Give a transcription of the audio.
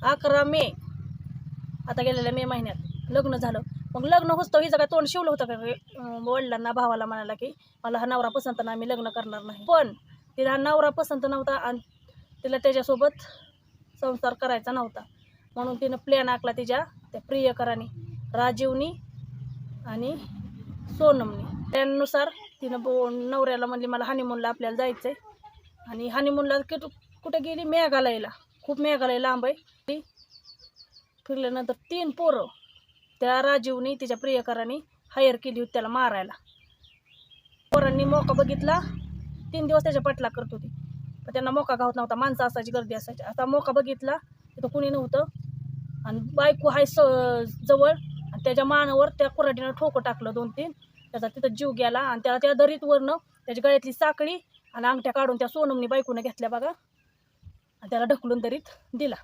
11 मे, आता गेलेल्या मे महिन्यात लग्न झालं. मग लग्न होतं हिचं काय तोंड शिवलं होतं का वडिलांना भावाला म्हणाला की मला हा नवरा पसंत नाही, मी लग्न करणार नाही. पण तिला हा नवरा पसंत नव्हता आणि तिला त्याच्यासोबत संसार करायचा नव्हता. म्हणून तिनं प्लॅन आखला तिच्या त्या प्रियकराने, राजीवनी आणि सोनमनी. त्यानुसार तिनं नवऱ्याला म्हणली मला हनीमूनला आपल्याला जायचं आहे. आणि हनीमूनला कुठे गेली? मेघालयला. खूप मेघालय लांब आहे. ती फिरल्यानंतर 3 पोरं त्या राजीवनी तिच्या प्रियकराने हायर केली होती त्याला मारायला. पोरांनी मोका बघितला, 3 दिवस त्याच्या पाठला करत होती, पण त्यांना मोका गावत नव्हता. माणसं असायची, गर्दी असायची. आता मोका बघितला, तिथं कुणी नव्हतं आणि बायको हाय जवळ आणि त्याच्या मानावर त्या कुऱ्हाडीनं ठोकं टाकलं 2-3. त्याचा तिथं जीव गेला आणि त्याला त्या दरीतवरनं त्याच्या गळ्यातली साखळी आणि अंगठ्या काढून त्या सोनमनी बायकोनं घेतल्या बघा आणि त्याला ढकलून दरीत दिला.